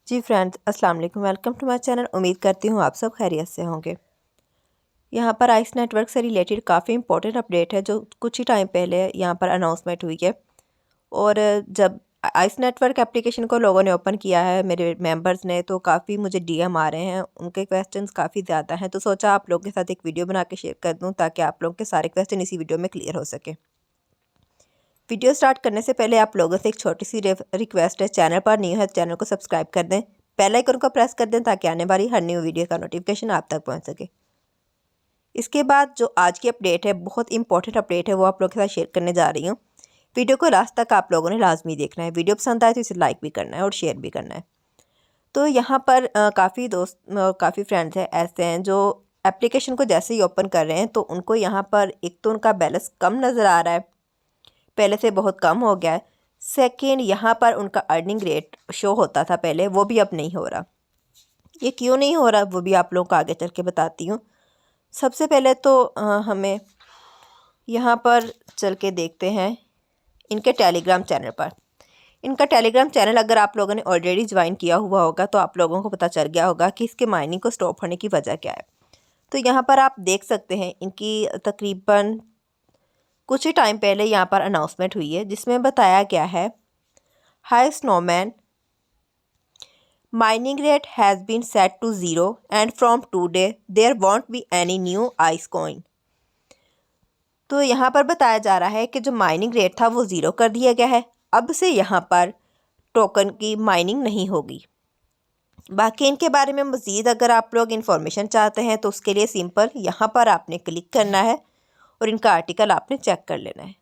जी friends, अस्सलाम वालेकुम। Welcome to my channel. उम्मीद करती हूँ आप सब खैरियत से होंगे। यहाँ पर आइस नेटवर्क से रिलेटेड काफ़ी इंपॉर्टेंट अपडेट है जो कुछ ही टाइम पहले यहाँ पर अनाउंसमेंट हुई है। और जब आइस नेटवर्क एप्लीकेशन को लोगों ने ओपन किया है, मेरे मेंबर्स ने, तो काफ़ी मुझे डीएम आ रहे हैं, उनके क्वेश्चंस काफ़ी ज़्यादा हैं। तो सोचा आप लोगों के साथ एक वीडियो बना के शेयर कर दूँ ताकि आप लोगों के सारे क्वेश्चन इसी वीडियो में क्लियर हो सके। वीडियो स्टार्ट करने से पहले आप लोगों से एक छोटी सी रिक्वेस्ट है, चैनल पर न्यू है चैनल को सब्सक्राइब कर दें, बेल आइकन को प्रेस कर दें ताकि आने वाली हर न्यू वीडियो का नोटिफिकेशन आप तक पहुंच सके। इसके बाद जो आज की अपडेट है, बहुत इंपॉर्टेंट अपडेट है, वो आप लोगों के साथ शेयर करने जा रही हूँ। वीडियो को लास्ट तक आप लोगों ने लाजमी देखना है। वीडियो पसंद आए तो इसे लाइक भी करना है और शेयर भी करना है। तो यहाँ पर काफ़ी फ्रेंड्स हैं ऐसे हैं जो एप्लीकेशन को जैसे ही ओपन कर रहे हैं तो उनको यहाँ पर एक तो उनका बैलेंस कम नज़र आ रहा है, पहले से बहुत कम हो गया है। सेकेंड, यहाँ पर उनका अर्निंग रेट शो होता था पहले, वो भी अब नहीं हो रहा। ये क्यों नहीं हो रहा वो भी आप लोगों को आगे चल के बताती हूँ। सबसे पहले तो हमें यहाँ पर चल के देखते हैं इनके टेलीग्राम चैनल पर। इनका टेलीग्राम चैनल अगर आप लोगों ने ऑलरेडी ज्वाइन किया हुआ होगा तो आप लोगों को पता चल गया होगा कि इसके माइनिंग को स्टॉप होने की वजह क्या है। तो यहाँ पर आप देख सकते हैं इनकी तकरीबन कुछ ही टाइम पहले यहाँ पर अनाउंसमेंट हुई है जिसमें बताया गया है, hi snowman, mining rate has been set to zero and from today there won't be any new ice coin. तो यहाँ पर बताया जा रहा है कि जो माइनिंग रेट था वो ज़ीरो कर दिया गया है। अब से यहाँ पर टोकन की माइनिंग नहीं होगी। बाकी इनके बारे में मज़ीद अगर आप लोग इन्फॉर्मेशन चाहते हैं तो उसके लिए सिंपल यहाँ पर आपने क्लिक करना है और इनका आर्टिकल आपने चेक कर लेना है।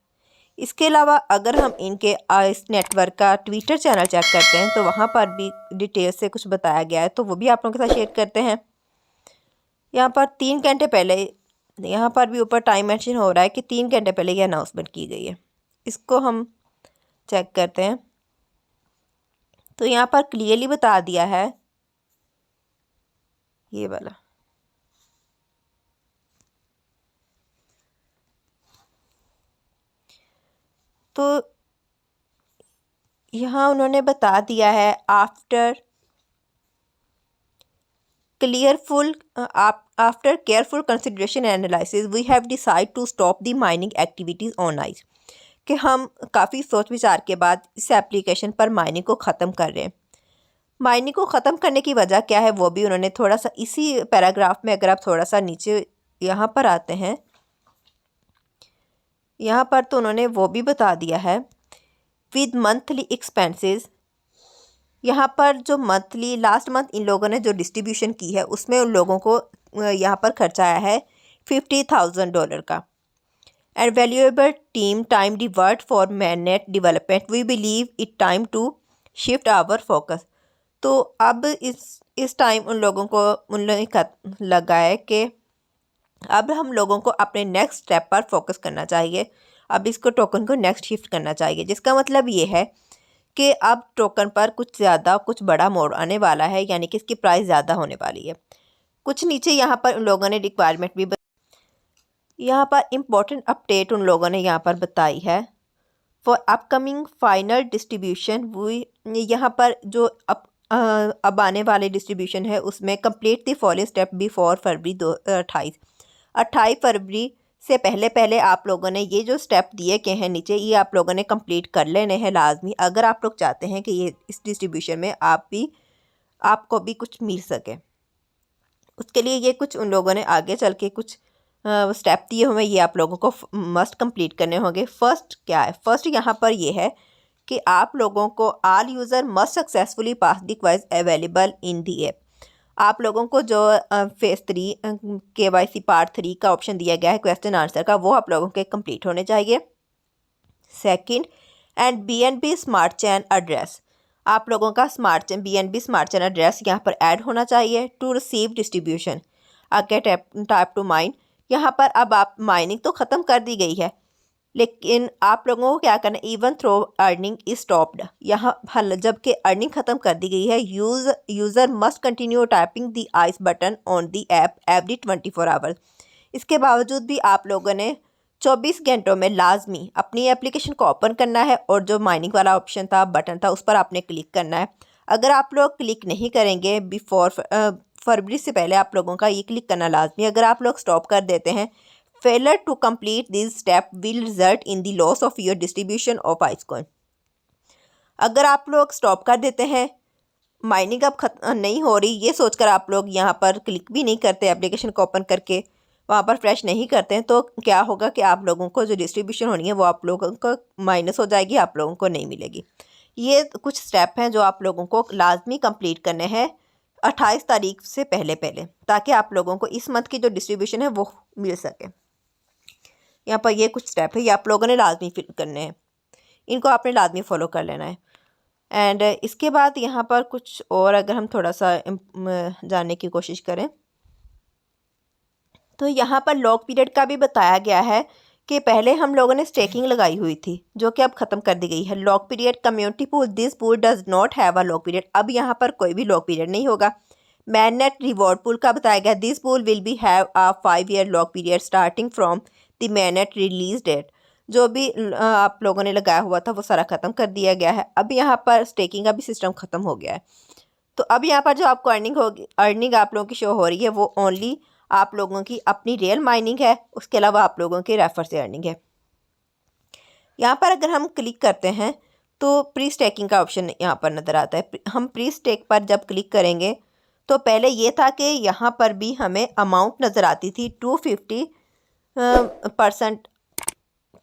इसके अलावा अगर हम इनके आइस नेटवर्क का ट्विटर चैनल चेक करते हैं तो वहाँ पर भी डिटेल से कुछ बताया गया है, तो वो भी आप लोगों के साथ शेयर करते हैं। यहाँ पर 3 घंटे पहले, यहाँ पर भी ऊपर टाइम मेंशन हो रहा है कि 3 घंटे पहले ये अनाउंसमेंट की गई है। इसको हम चेक करते हैं तो यहाँ पर क्लियरली बता दिया है, ये वाला, तो यहाँ उन्होंने बता दिया है, after careful consideration and analysis we have decide to stop the mining activities on ice. कि हम काफ़ी सोच विचार के बाद इस एप्लीकेशन पर माइनिंग को ख़त्म कर रहे हैं। माइनिंग को ख़त्म करने की वजह क्या है वो भी उन्होंने थोड़ा सा इसी पैराग्राफ में, अगर आप थोड़ा सा नीचे यहाँ पर आते हैं, यहाँ पर तो उन्होंने वो भी बता दिया है, विद मंथली एक्सपेंसेस। यहाँ पर जो मंथली लास्ट मंथ इन लोगों ने जो डिस्ट्रीब्यूशन की है उसमें उन लोगों को यहाँ पर खर्चा आया है $50,000 का। And valuable team time divert for mainnet development, we believe it time to shift our focus. तो अब इस टाइम उन लोगों को लगा है कि अब हम लोगों को अपने नेक्स्ट स्टेप पर फोकस करना चाहिए। अब इसको टोकन को नेक्स्ट शिफ्ट करना चाहिए, जिसका मतलब ये है कि अब टोकन पर कुछ ज़्यादा कुछ बड़ा मोड़ आने वाला है, यानी कि इसकी प्राइस ज़्यादा होने वाली है। कुछ नीचे यहाँ पर उन लोगों ने रिक्वायरमेंट भी यहाँ पर इम्पोर्टेंट अपडेट उन लोगों ने यहाँ पर बताई है, for upcoming final distribution we, यहाँ पर जो अब आने वाले डिस्ट्रीब्यूशन है उसमें complete the following step before February 28 फरवरी से पहले पहले आप लोगों ने ये जो स्टेप दिए गए हैं नीचे, ये आप लोगों ने कंप्लीट कर लेने हैं लाजमी, अगर आप लोग चाहते हैं कि ये इस डिस्ट्रीब्यूशन में आपको भी कुछ मिल सके। उसके लिए ये कुछ उन लोगों ने आगे चल के कुछ स्टेप दिए हुए, ये आप लोगों को मस्ट कंप्लीट करने होंगे। फर्स्ट क्या है? फर्स्ट यहाँ पर ये है कि आप लोगों को all user must successfully pass the quiz available in the app. आप लोगों को जो फेज़ 3 KYC पार्ट 3 का ऑप्शन दिया गया है क्वेश्चन आंसर का, वो आप लोगों के कंप्लीट होने चाहिए। Second, and BNB smart chain address, आप लोगों का BNB स्मार्ट चैन एड्रेस यहाँ पर ऐड होना चाहिए टू रिसीव डिस्ट्रीब्यूशन। आगे टाइप टू माइन, यहाँ पर अब आप माइनिंग तो ख़त्म कर दी गई है लेकिन आप लोगों को क्या करना है, even though earning is stopped, यहाँ जबकि अर्निंग ख़त्म कर दी गई है। User must continue typing the ice button on the app every 24 hours. इसके बावजूद भी आप लोगों ने 24 घंटों में लाजमी अपनी एप्लीकेशन को ओपन करना है और जो माइनिंग वाला ऑप्शन था, बटन था, उस पर आपने क्लिक करना है। अगर आप लोग क्लिक नहीं करेंगे बिफोर फरवरी से पहले आप लोगों का ये क्लिक करना लाजमी। अगर आप लोग स्टॉप कर देते हैं, failure to complete this step will result in the loss of your distribution of Ice Coin. अगर आप लोग स्टॉप कर देते हैं, माइनिंग अब नहीं हो रही ये सोचकर आप लोग यहाँ पर क्लिक भी नहीं करते, एप्लीकेशन को ओपन करके वहाँ पर फ्रेश नहीं करते हैं, तो क्या होगा कि आप लोगों को जो डिस्ट्रीब्यूशन होनी है वो आप लोगों को माइनस हो जाएगी, आप लोगों को नहीं मिलेगी। ये कुछ स्टेप हैं जो आप लोगों को लाजमी कंप्लीट करने हैं 28 तारीख से पहले ताकि आप लोगों को इस मंथ की जो डिस्ट्रीब्यूशन है वो मिल सके। यहाँ पर ये कुछ स्टेप है, ये आप लोगों ने लाजमी फिल करने हैं, इनको आपने लाजमी फॉलो कर लेना है। एंड इसके बाद यहाँ पर कुछ और अगर हम थोड़ा सा जानने की कोशिश करें तो यहाँ पर लॉक पीरियड का भी बताया गया है कि पहले हम लोगों ने स्टेकिंग लगाई हुई थी जो कि अब ख़त्म कर दी गई है। Lock period community pool, this pool does not have a lock period, अब यहाँ पर कोई भी लॉक पीरियड नहीं होगा। मैननेट रिवॉर्ड पूल का बताया गया, this pool will be have a 5 year lock period starting from the mainnet release date. जो भी आप लोगों ने लगाया हुआ था वो सारा ख़त्म कर दिया गया है। अब यहाँ पर स्टेकिंग का भी सिस्टम ख़त्म हो गया है। तो अब यहाँ पर जो आपको अर्निंग आप लोगों की शो हो रही है वो ओनली आप लोगों की अपनी रियल माइनिंग है, उसके अलावा आप लोगों के रेफर से अर्निंग है। यहाँ पर अगर हम क्लिक करते हैं तो प्री स्टेकिंग का ऑप्शन यहाँ पर नज़र आता है। हम प्री स्टेक पर जब क्लिक करेंगे तो पहले ये था कि यहाँ पर भी हमें अमाउंट नज़र आती थी 250%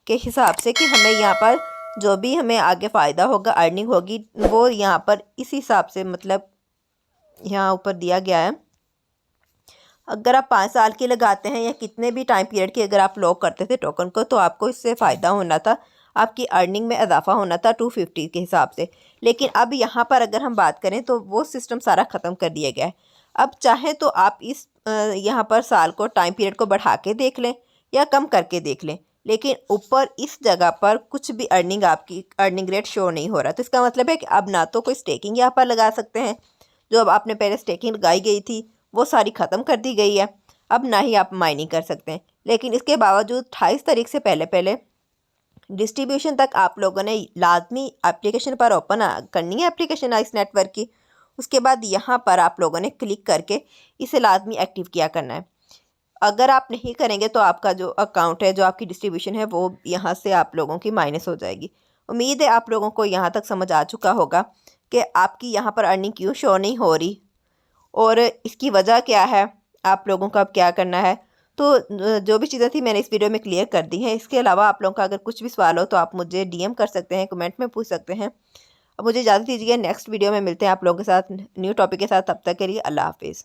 के हिसाब से कि हमें यहाँ पर जो भी हमें आगे फ़ायदा होगा, अर्निंग होगी, वो यहाँ पर इस हिसाब से मतलब यहाँ ऊपर दिया गया है। अगर आप 5 साल की लगाते हैं या कितने भी टाइम पीरियड की अगर आप लॉक करते थे टोकन को तो आपको इससे फ़ायदा होना था, आपकी अर्निंग में इजाफा होना था 250 के हिसाब से। लेकिन अब यहाँ पर अगर हम बात करें तो वो सिस्टम सारा ख़त्म कर दिया गया है। अब चाहे तो आप इस यहाँ पर साल को टाइम पीरियड को बढ़ा के देख लें या कम करके देख लें, लेकिन ऊपर इस जगह पर कुछ भी आपकी अर्निंग रेट शो नहीं हो रहा। तो इसका मतलब है कि अब ना तो कोई स्टेकिंग यहाँ पर लगा सकते हैं, जो अब आपने पहले स्टेकिंग लगाई गई थी वो सारी ख़त्म कर दी गई है, अब ना ही आप माइनिंग कर सकते हैं। लेकिन इसके बावजूद 28 तारीख से पहले डिस्ट्रीब्यूशन तक आप लोगों ने लाजमी एप्लीकेशन पर ओपन करनी है एप्लीकेशन इस नेटवर्क की। उसके बाद यहाँ पर आप लोगों ने क्लिक करके इसे लाजमी एक्टिव किया करना है। अगर आप नहीं करेंगे तो आपका जो अकाउंट है, जो आपकी डिस्ट्रीब्यूशन है वो यहाँ से आप लोगों की माइनस हो जाएगी। उम्मीद है आप लोगों को यहाँ तक समझ आ चुका होगा कि आपकी यहाँ पर अर्निंग क्यों शो नहीं हो रही और इसकी वजह क्या है, आप लोगों को अब क्या करना है। तो जो भी चीज़ें थी मैंने इस वीडियो में क्लियर कर दी हैं। इसके अलावा आप लोगों का अगर कुछ भी सवाल हो तो आप मुझे DM कर सकते हैं, कमेंट में पूछ सकते हैं। अब मुझे इजाज़त दीजिए, नेक्स्ट वीडियो में मिलते हैं आप लोगों के साथ न्यू टॉपिक के साथ। तब तक के लिए अल्लाह हाफिज़।